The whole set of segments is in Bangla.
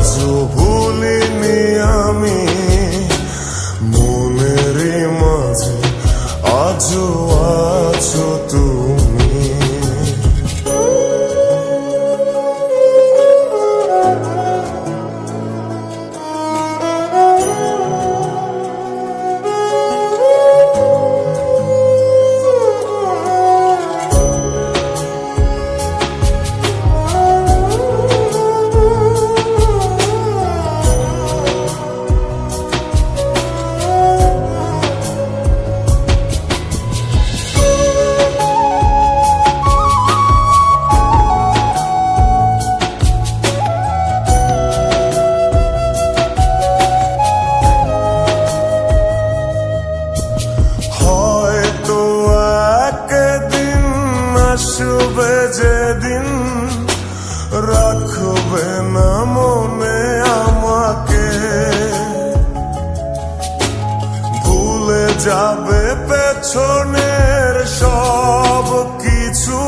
আজও ভুলিনি আমি মনের মাঝে আজও আছো তুমি। আসবে যেদিন রাখবে না মনে আমাকে, ভুলে যাবে পেছনের সব কিছু,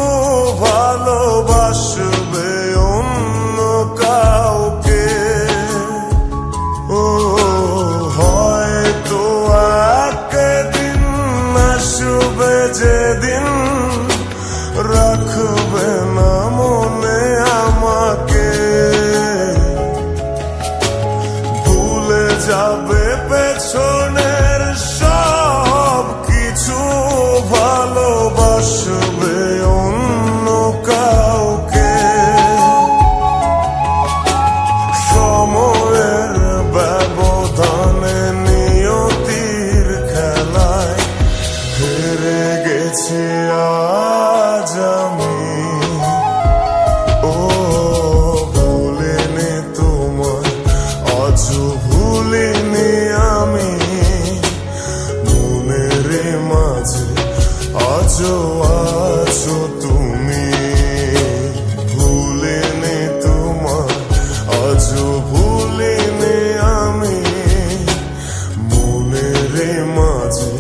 ভালোবাসবে অন্য কাউকে। ও হয়তো একদিন আসবে যেদিন রাখবে না মনে আমাকে, ভুলে যাবে পেছনের সব কিছু, ভালোবাসবে অন্য কাউকে। সময়ের ব্যবধানে নিয়তির খেলায় হেরে গেছি আজ আমি। ও ভুলিনি তোমায় আজও ভুলিনি আমি মনের মাঝে আজও আছো তুমি। ভুলিনি তোমায় আজও ভুলিনি আমি মনের মাঝে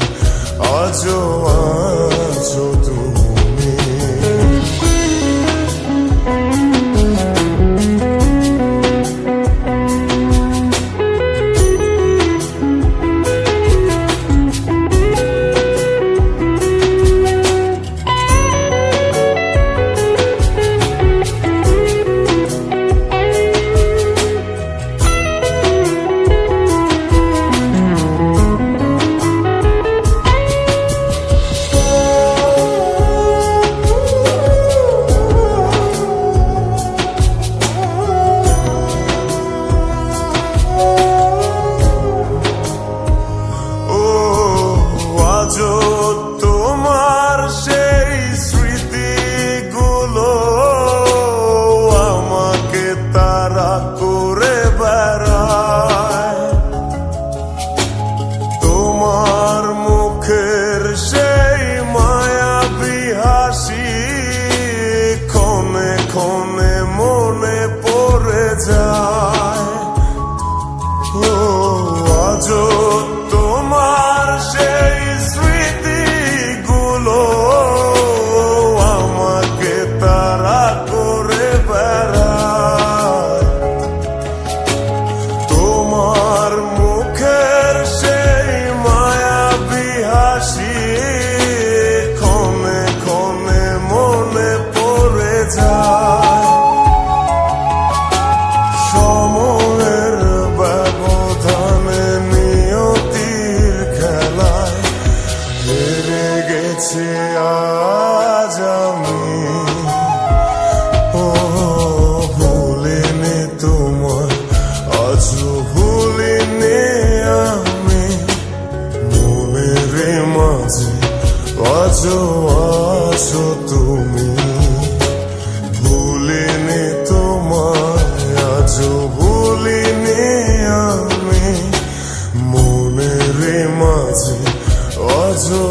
আজও আছো তুমি। তোমার সেই স্মৃতিগুলো আমাকে তাড়া করে বেড়ায়, তোমার মুখের সেই মায়াবী হাসি ক্ষণে ক্ষণে মনে পড়ে যায়। ও আজও তোমার সেই স্মৃতিগুলো আমাকে তাড়া করে বেড়ায়, তোমার মুখের সেই মায়াবী হাসি ক্ষণে ক্ষণে মনে পড়ে যায়। সময়ের ব্যবধানে নিয়তির খেলায় হেরে গেছি আজ আমি। ও ভুলিনি তোমায় আজও ভুলিনি আমি মনের মাঝে আজও আছো তুমি। ভুলিনি তোমায় আজও ভুলিনি আমি মনের মাঝে আজও